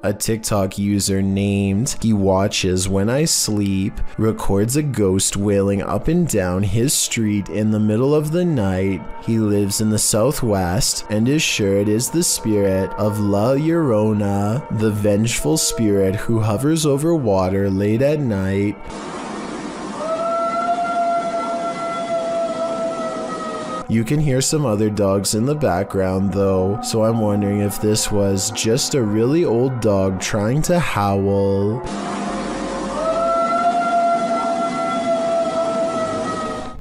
A TikTok user named He Watches When I Sleep records a ghost wailing up and down his street in the middle of the night. He lives in the southwest and is sure it is the spirit of La Llorona, the vengeful spirit who hovers over water late at night. You can hear some other dogs in the background though, so I'm wondering if this was just a really old dog trying to howl.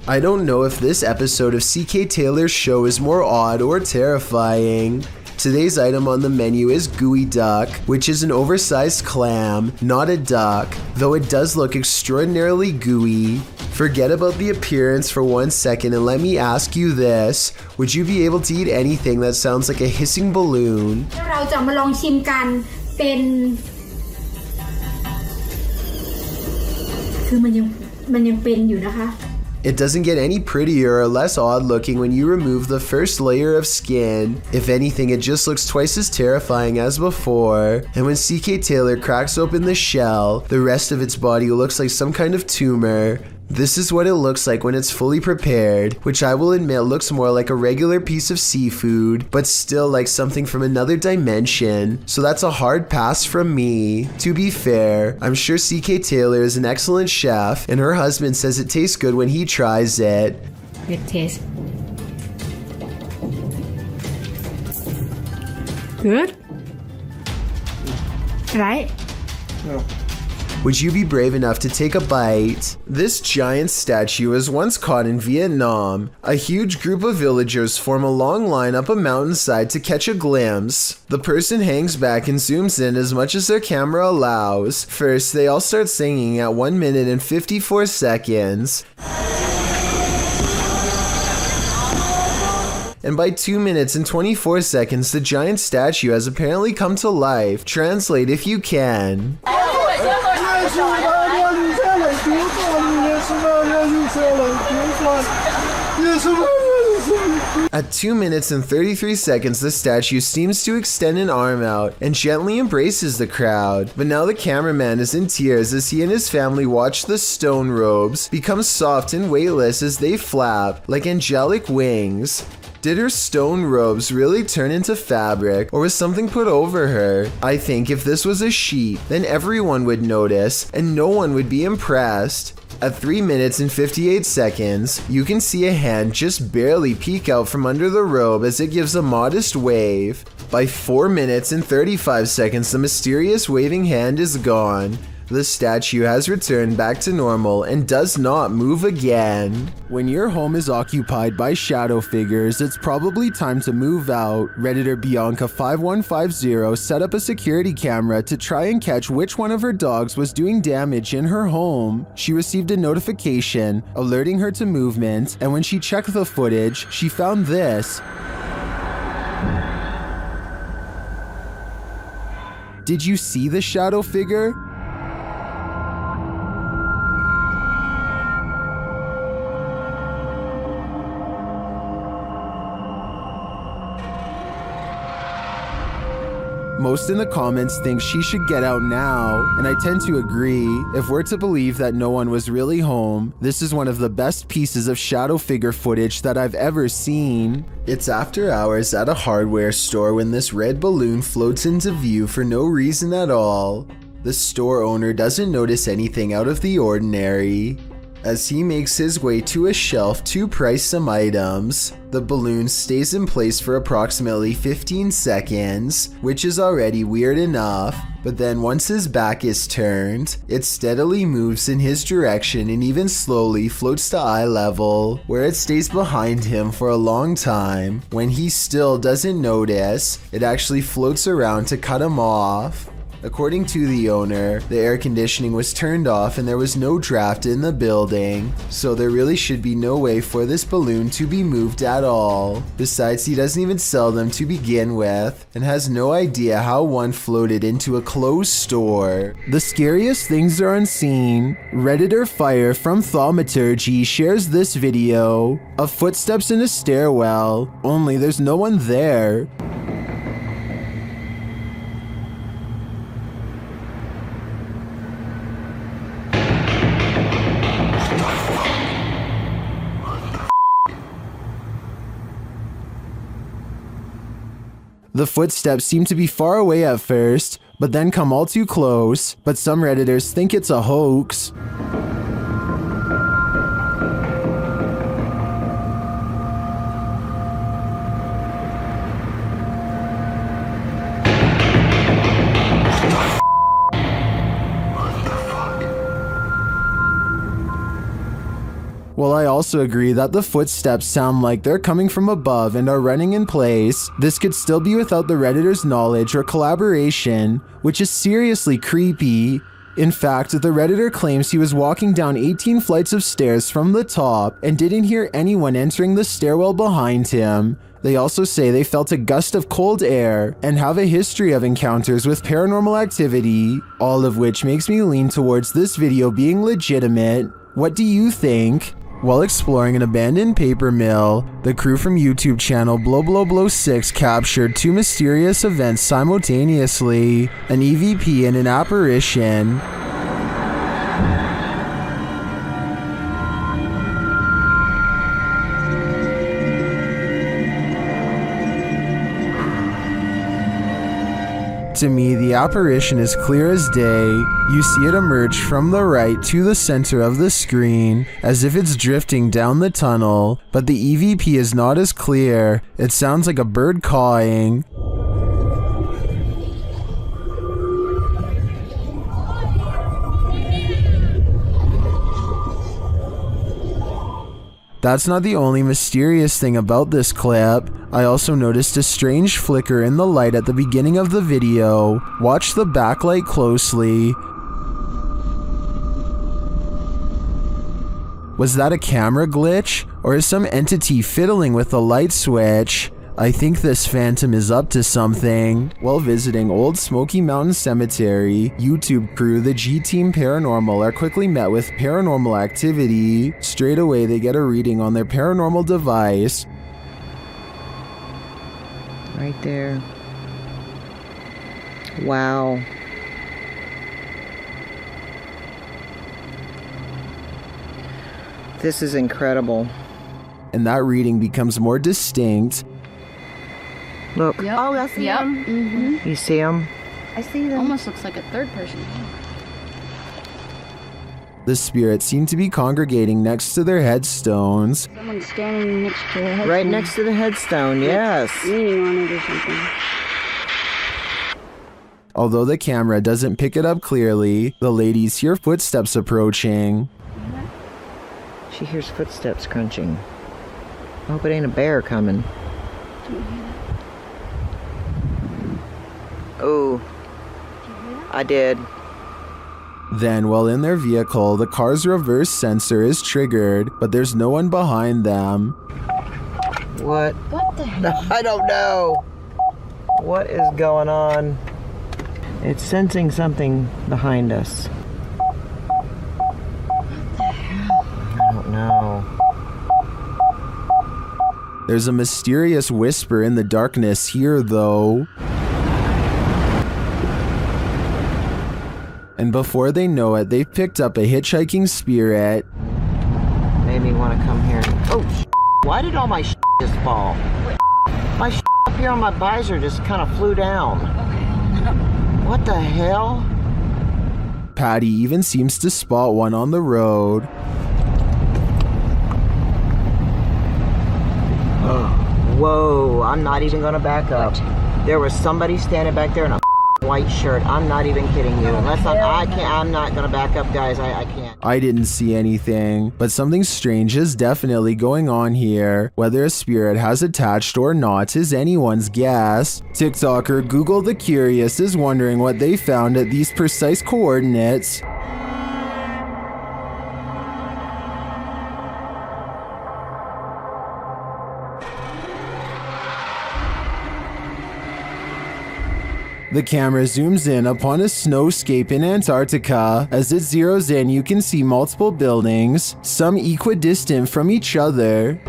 I don't know if this episode of CK Taylor's show is more odd or terrifying. Today's item on the menu is gooey duck, which is an oversized clam, not a duck, though it does look extraordinarily gooey. Forget about the appearance for 1 second and let me ask you this. Would you be able to eat anything that sounds like a hissing balloon? เราจะมาลองชิมกันเป็นคือมันยังเป็นอยู่นะคะ It doesn't get any prettier or less odd looking when you remove the first layer of skin. If anything, it just looks twice as terrifying as before. And when CK Taylor cracks open the shell, the rest of its body looks like some kind of tumor. This is what it looks like when it's fully prepared, which I will admit looks more like a regular piece of seafood, but still like something from another dimension. So that's a hard pass from me. To be fair, I'm sure CK Taylor is an excellent chef, and her husband says it tastes good when he tries it. It tastes good, right? No. Would you be brave enough to take a bite? This giant statue was once caught in Vietnam. A huge group of villagers form a long line up a mountainside to catch a glimpse. The person hangs back and zooms in as much as their camera allows. First, they all start singing at 1 minute and 54 seconds. And by 2 minutes and 24 seconds, the giant statue has apparently come to life. Translate if you can. At 2 minutes and 33 seconds, the statue seems to extend an arm out and gently embraces the crowd. But now the cameraman is in tears as he and his family watch the stone robes become soft and weightless as they flap like angelic wings. Did her stone robes really turn into fabric, or was something put over her? I think if this was a sheet, then everyone would notice and no one would be impressed. At 3 minutes and 58 seconds, you can see a hand just barely peek out from under the robe as it gives a modest wave. By 4 minutes and 35 seconds, the mysterious waving hand is gone. The statue has returned back to normal and does not move again. When your home is occupied by shadow figures, it's probably time to move out. Redditor Bianca5150 set up a security camera to try and catch which one of her dogs was doing damage in her home. She received a notification alerting her to movement, and when she checked the footage, she found this. Did you see the shadow figure? Most in the comments think she should get out now, and I tend to agree. If we're to believe that no one was really home, this is one of the best pieces of shadow figure footage that I've ever seen. It's after hours at a hardware store when this red balloon floats into view for no reason at all. The store owner doesn't notice anything out of the ordinary. As he makes his way to a shelf to price some items, the balloon stays in place for approximately 15 seconds, which is already weird enough, but then once his back is turned, it steadily moves in his direction and even slowly floats to eye level, where it stays behind him for a long time. When he still doesn't notice, it actually floats around to cut him off. According to the owner, the air conditioning was turned off and there was no draft in the building, so there really should be no way for this balloon to be moved at all. Besides, he doesn't even sell them to begin with, and has no idea how one floated into a closed store. The scariest things are unseen. Redditor Fire from Thaumaturgy shares this video of footsteps in a stairwell, only there's no one there. The footsteps seem to be far away at first, but then come all too close, but some Redditors think it's a hoax. While I also agree that the footsteps sound like they're coming from above and are running in place, this could still be without the Redditor's knowledge or collaboration, which is seriously creepy. In fact, the Redditor claims he was walking down 18 flights of stairs from the top and didn't hear anyone entering the stairwell behind him. They also say they felt a gust of cold air and have a history of encounters with paranormal activity, all of which makes me lean towards this video being legitimate. What do you think? While exploring an abandoned paper mill, the crew from YouTube channel Blow6 captured two mysterious events simultaneously, an EVP and an apparition. To me, the apparition is clear as day. You see it emerge from the right to the center of the screen, as if it's drifting down the tunnel, but the EVP is not as clear. It sounds like a bird cawing. That's not the only mysterious thing about this clip. I also noticed a strange flicker in the light at the beginning of the video. Watch the backlight closely. Was that a camera glitch? Or is some entity fiddling with the light switch? I think this phantom is up to something. While visiting Old Smoky Mountain Cemetery, YouTube crew the G-Team Paranormal are quickly met with paranormal activity. Straight away they get a reading on their paranormal device. Right there. Wow. This is incredible. And that reading becomes more distinct. Look. Yep. Oh, I see Yep. them. Mm-hmm. You see them? I see them. Almost looks like a third person. The spirits seem to be congregating next to their headstones. Someone's standing next to a headstone. Right next to the headstone, yes. Leaning on it or something. Although the camera doesn't pick it up clearly, the ladies hear footsteps approaching. She hears footsteps crunching. I hope it ain't a bear coming. Oh, I did. Then, while in their vehicle, the car's reverse sensor is triggered, but there's no one behind them. What? What the hell? I don't know. What is going on? It's sensing something behind us. What the hell? I don't know. There's a mysterious whisper in the darkness here, though. And before they know it, they've picked up a hitchhiking spirit. Made me want to come here. Oh, why did all my just fall? My up here on my visor just kind of flew down. What the hell? Patty even seems to spot one on the road. Oh, whoa, I'm not even gonna back up. There was somebody standing back there in a white shirt. I'm not even kidding you. Unless I'm not gonna back up, guys. I can't. I didn't see anything, but something strange is definitely going on here. Whether a spirit has attached or not is anyone's guess. TikToker Google the Curious is wondering what they found at these precise coordinates. The camera zooms in upon a snowscape in Antarctica. As it zeroes in, you can see multiple buildings, some equidistant from each other.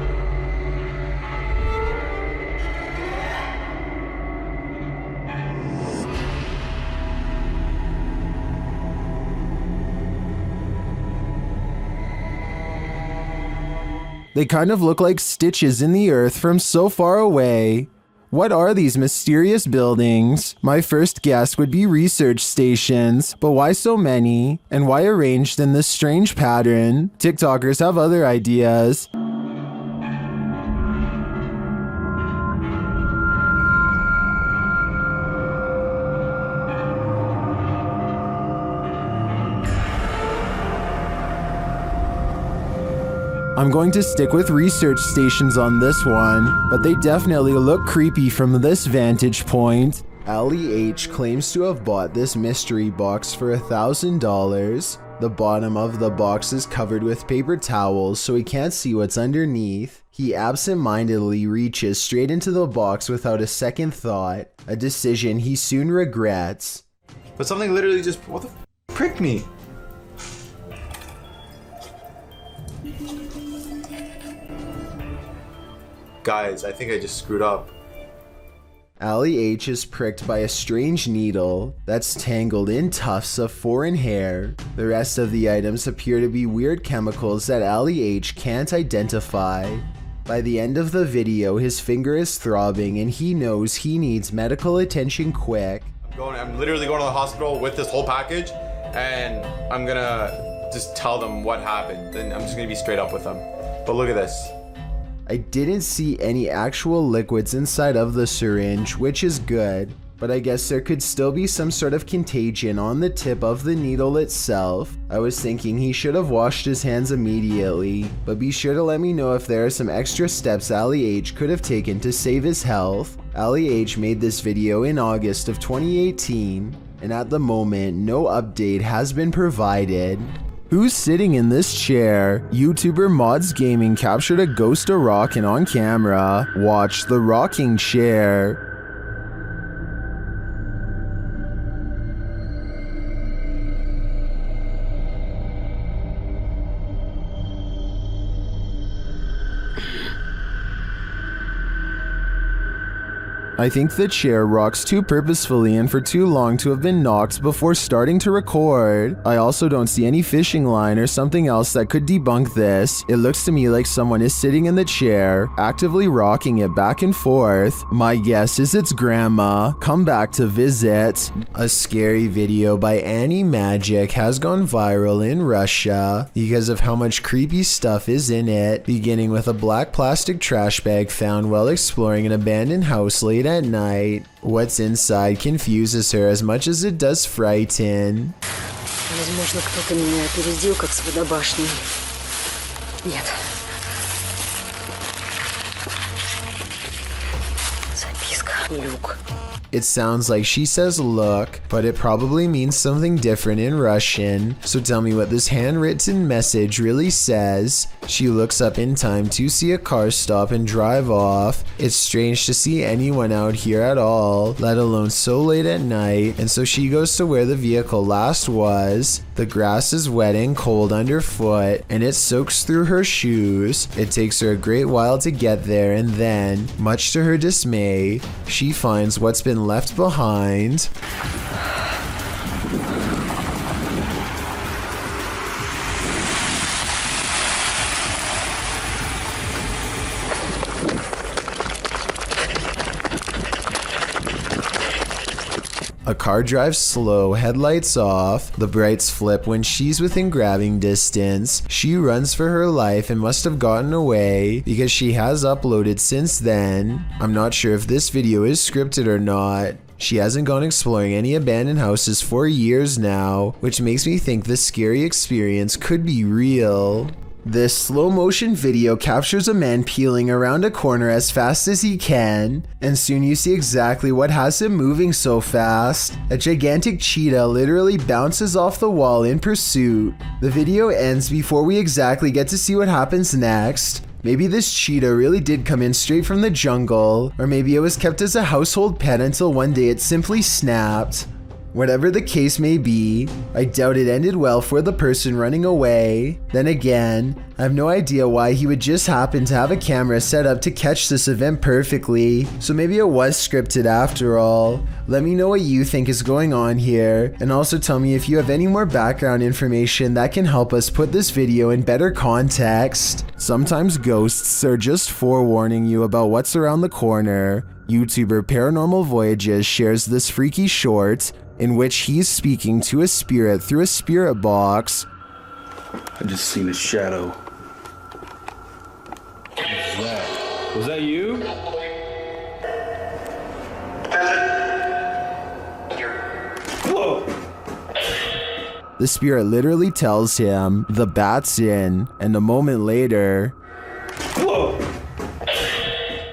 They kind of look like stitches in the earth from so far away. What are these mysterious buildings? My first guess would be research stations, but why so many? And why arranged in this strange pattern? TikTokers have other ideas. I'm going to stick with research stations on this one, but they definitely look creepy from this vantage point. Allie H claims to have bought this mystery box for $1,000. The bottom of the box is covered with paper towels, so he can't see what's underneath. He absent-mindedly reaches straight into the box without a second thought, a decision he soon regrets. But something literally just, what the pricked me? Guys, I think I just screwed up. Allie H is pricked by a strange needle that's tangled in tufts of foreign hair. The rest of the items appear to be weird chemicals that Allie H can't identify. By the end of the video, his finger is throbbing and he knows he needs medical attention quick. I'm literally going to the hospital with this whole package, and I'm gonna just tell them what happened, and I'm just gonna be straight up with them. But look at this. I didn't see any actual liquids inside of the syringe, which is good, but I guess there could still be some sort of contagion on the tip of the needle itself. I was thinking he should have washed his hands immediately, but be sure to let me know if there are some extra steps Allie H could have taken to save his health. Allie H made this video in August of 2018, and at the moment, no update has been provided. Who's sitting in this chair? YouTuber Mods Gaming captured a ghost of rocking on camera. Watch the rocking chair. I think the chair rocks too purposefully and for too long to have been knocked before starting to record. I also don't see any fishing line or something else that could debunk this. It looks to me like someone is sitting in the chair, actively rocking it back and forth. My guess is it's grandma, come back to visit. A scary video by Annie Magic has gone viral in Russia because of how much creepy stuff is in it, beginning with a black plastic trash bag found while exploring an abandoned house late at night. What's inside confuses her as much as it does frighten. Возможно, кто-то меня опередил, как с водобашней. Нет. Записка. Люк. It sounds like she says look, but it probably means something different in Russian. So tell me what this handwritten message really says. She looks up in time to see a car stop and drive off. It's strange to see anyone out here at all, let alone so late at night, and so she goes to where the vehicle last was. The grass is wet and cold underfoot, and it soaks through her shoes. It takes her a great while to get there, and then, much to her dismay, she finds what's been left behind. A car drives slow, headlights off. The brights flip when she's within grabbing distance. She runs for her life and must have gotten away because she has uploaded since then. I'm not sure if this video is scripted or not. She hasn't gone exploring any abandoned houses for years now, which makes me think this scary experience could be real. This slow motion video captures a man peeling around a corner as fast as he can, and soon you see exactly what has him moving so fast. A gigantic cheetah literally bounces off the wall in pursuit. The video ends before we exactly get to see what happens next. Maybe this cheetah really did come in straight from the jungle, or maybe it was kept as a household pet until one day it simply snapped. Whatever the case may be, I doubt it ended well for the person running away. Then again, I have no idea why he would just happen to have a camera set up to catch this event perfectly, so maybe it was scripted after all. Let me know what you think is going on here, and also tell me if you have any more background information that can help us put this video in better context. Sometimes ghosts are just forewarning you about what's around the corner. YouTuber Paranormal Voyages shares this freaky short in which he's speaking to a spirit through a spirit box. I just seen a shadow. What was that? Was that you? Whoa! The spirit literally tells him the bat's in, and a moment later, Whoa!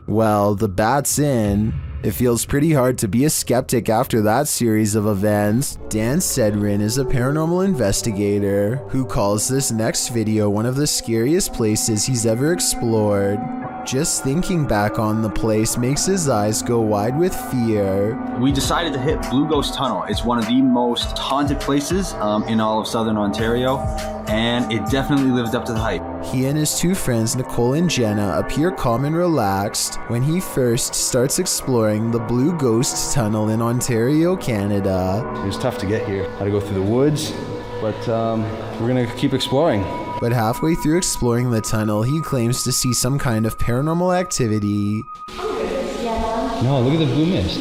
well, the bat's in. It feels pretty hard to be a skeptic after that series of events. Dan Sedrin is a paranormal investigator who calls this next video one of the scariest places he's ever explored. Just thinking back on the place makes his eyes go wide with fear. We decided to hit Blue Ghost Tunnel. It's one of the most haunted places in all of Southern Ontario, and it definitely lived up to the hype. He and his two friends Nicole and Jenna appear calm and relaxed when he first starts exploring the Blue Ghost Tunnel in Ontario, Canada. It was tough to get here. Had to go through the woods, but we're gonna keep exploring. But halfway through exploring the tunnel, he claims to see some kind of paranormal activity. No, look at the blue mist.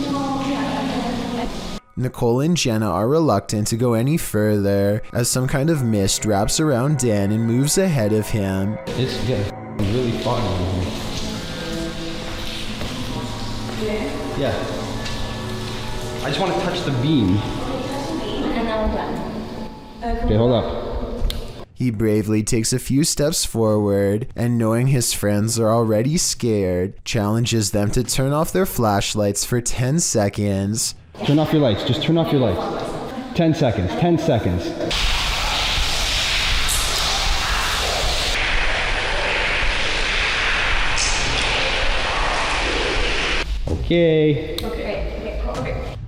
Nicole and Jenna are reluctant to go any further as some kind of mist wraps around Dan and moves ahead of him. It's getting really foggy in here. Yeah. I just want to touch the beam. And now we're done. Okay, hold up. He bravely takes a few steps forward and, knowing his friends are already scared, challenges them to turn off their flashlights for 10 seconds. Turn off your lights. Just turn off your lights. 10 seconds. 10 seconds. Okay.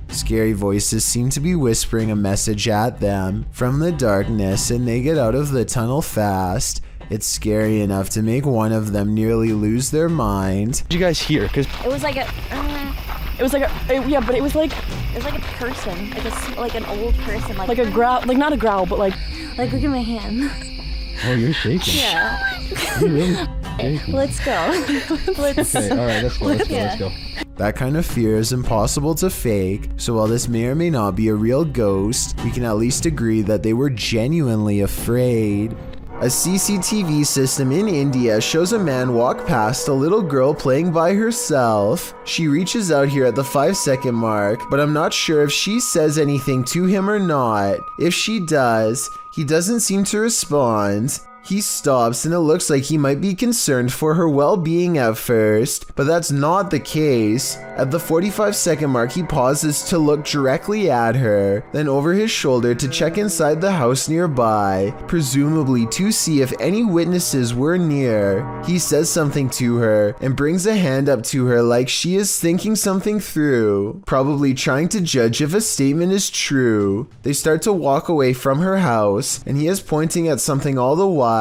Scary voices seem to be whispering a message at them from the darkness, and they get out of the tunnel fast. It's scary enough to make one of them nearly lose their mind. What did you guys hear? Because It was like a person, like an old person, like a growl, like not a growl, but like look at my hand. oh, you're shaking. Yeah. You're really shaking. Let's go. Okay, all right, let's go. That kind of fear is impossible to fake, so while this may or may not be a real ghost, we can at least agree that they were genuinely afraid. A CCTV system in India shows a man walk past a little girl playing by herself. She reaches out here at the 5-second mark, but I'm not sure if she says anything to him or not. If she does, he doesn't seem to respond. He stops and it looks like he might be concerned for her well-being at first, but that's not the case. At the 45-second mark, he pauses to look directly at her, then over his shoulder to check inside the house nearby, presumably to see if any witnesses were near. He says something to her and brings a hand up to her like she is thinking something through, probably trying to judge if a statement is true. They start to walk away from her house, and he is pointing at something all the while.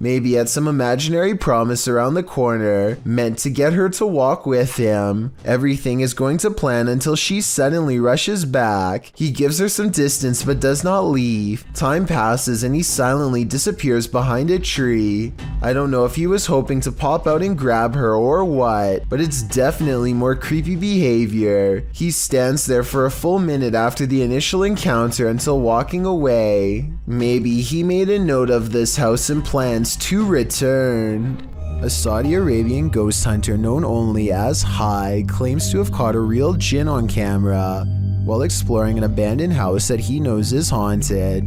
Maybe at some imaginary promise around the corner, meant to get her to walk with him. Everything is going to plan until she suddenly rushes back. He gives her some distance but does not leave. Time passes and he silently disappears behind a tree. I don't know if he was hoping to pop out and grab her or what, but it's definitely more creepy behavior. He stands there for a full minute after the initial encounter until walking away. Maybe he made a note of this house and plans to return. A Saudi Arabian ghost hunter known only as Hai claims to have caught a real jinn on camera while exploring an abandoned house that he knows is haunted.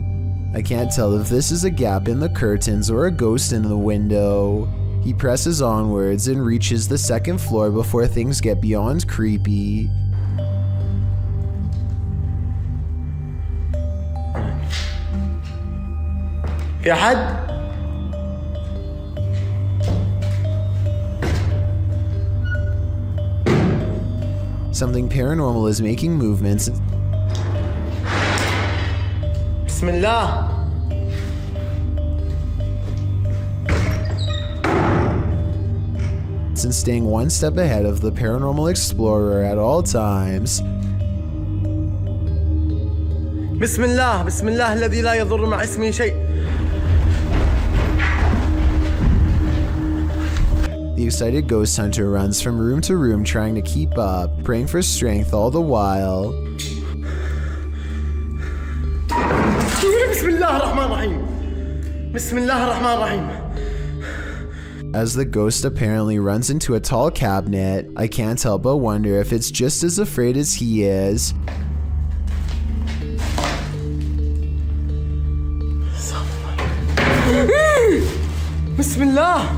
I can't tell if this is a gap in the curtains or a ghost in the window. He presses onwards and reaches the second floor before things get beyond creepy. في حد؟ Something paranormal is making movements. بسم الله. And staying one step ahead of the paranormal explorer at all times. بسم الله بسم الله الذي لا يضر مع اسمه شيء. The The excited ghost hunter runs from room to room trying to keep up, praying for strength all the while. As the ghost apparently runs into a tall cabinet, I can't help but wonder if it's just as afraid as he is. Bismillah!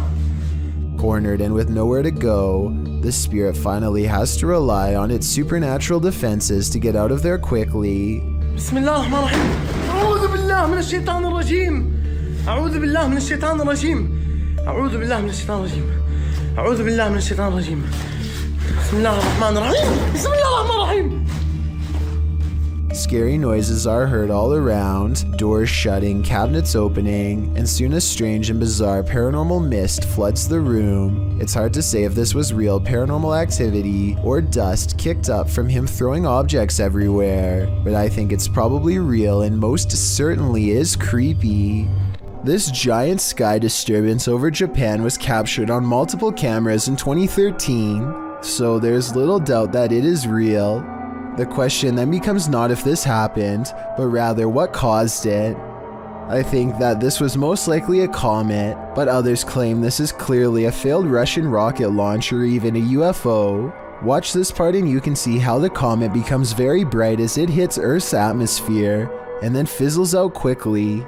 Cornered and with nowhere to go, the spirit finally has to rely on its supernatural defenses to get out of there quickly. Bismillah ar-Rahman ar-Rahim. A'udhu billah min ash-shaytan ar-rajim. A'udhu billah min ash-shaytan ar-rajim. A'udhu billah min ash-shaytan ar-rajim. A'udhu billah min ash-shaytan ar-rajim. Bismillah ar-Rahman ar-Rahim. Bismillah ar-Rahman ar-Rahim. Scary noises are heard all around, doors shutting, cabinets opening, and soon a strange and bizarre paranormal mist floods the room. It's hard to say if this was real paranormal activity or dust kicked up from him throwing objects everywhere, but I think it's probably real and most certainly is creepy. This giant sky disturbance over Japan was captured on multiple cameras in 2013, so there's little doubt that it is real. The question then becomes not if this happened, but rather what caused it. I think that this was most likely a comet, but others claim this is clearly a failed Russian rocket launch or even a UFO. Watch this part and you can see how the comet becomes very bright as it hits Earth's atmosphere, and then fizzles out quickly.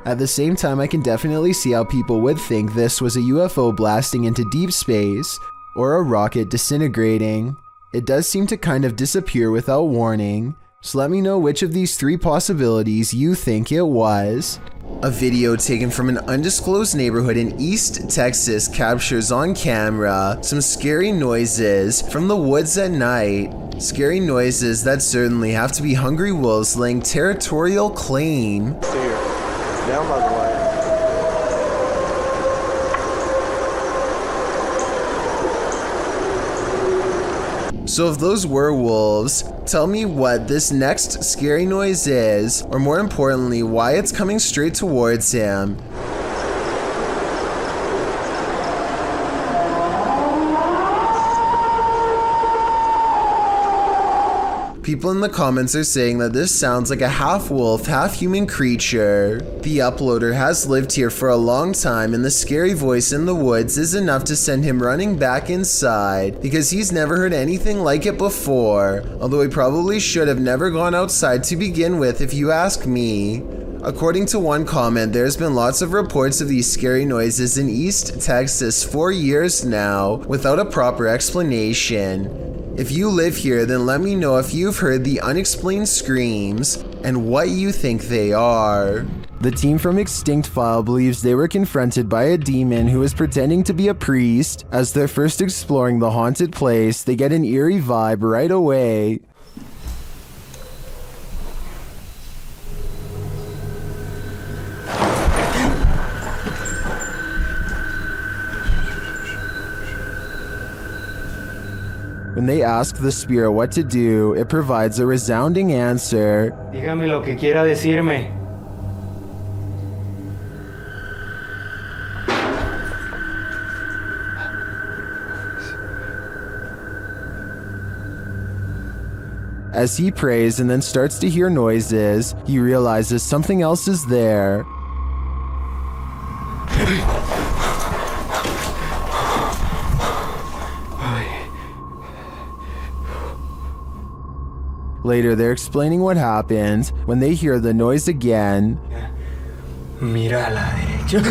At the same time, I can definitely see how people would think this was a UFO blasting into deep space, or a rocket disintegrating. It does seem to kind of disappear without warning, so let me know which of these three possibilities you think it was. A video taken from an undisclosed neighborhood in East Texas captures on camera some scary noises from the woods at night. Scary noises that certainly have to be hungry wolves laying territorial claim. Down by the way. So if those were wolves, tell me what this next scary noise is, or more importantly, why it's coming straight towards him. People in the comments are saying that this sounds like a half-wolf, half-human creature. The uploader has lived here for a long time, and the scary voice in the woods is enough to send him running back inside, because he's never heard anything like it before, although he probably should have never gone outside to begin with if you ask me. According to one comment, there's been lots of reports of these scary noises in East Texas for years now, without a proper explanation. If you live here, then let me know if you've heard the unexplained screams and what you think they are. The team from Extinct File believes they were confronted by a demon who is pretending to be a priest. As they're first exploring the haunted place, they get an eerie vibe right away. When they ask the spirit what to do, it provides a resounding answer. Dígame lo que quiera decirme. As he prays and then starts to hear noises, he realizes something else is there. Later, they're explaining what happened when they hear the noise again. Mira a la derecha.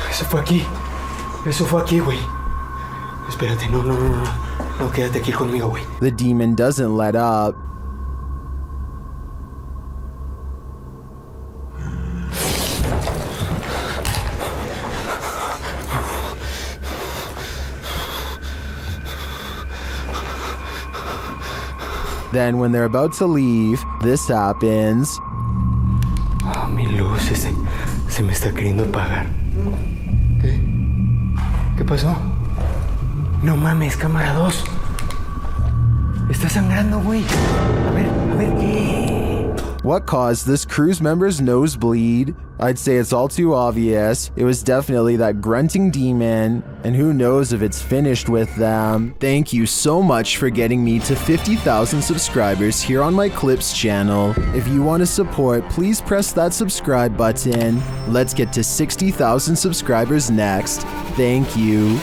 Eso fue aquí. Eso fue aquí, güey. Espérate, no, quédate aquí conmigo, güey. The demon doesn't let up. Then when they're about to leave, this happens. Oh, mi luz se me está queriendo apagar. ¿Qué? ¿Qué pasó? No mames, cámara 2. Está sangrando, güey. A ver, ¿qué? What caused this cruise member's nosebleed? I'd say it's all too obvious. It was definitely that grunting demon, and who knows if it's finished with them. Thank you so much for getting me to 50,000 subscribers here on my Clips channel. If you want to support, please press that subscribe button. Let's get to 60,000 subscribers next. Thank you.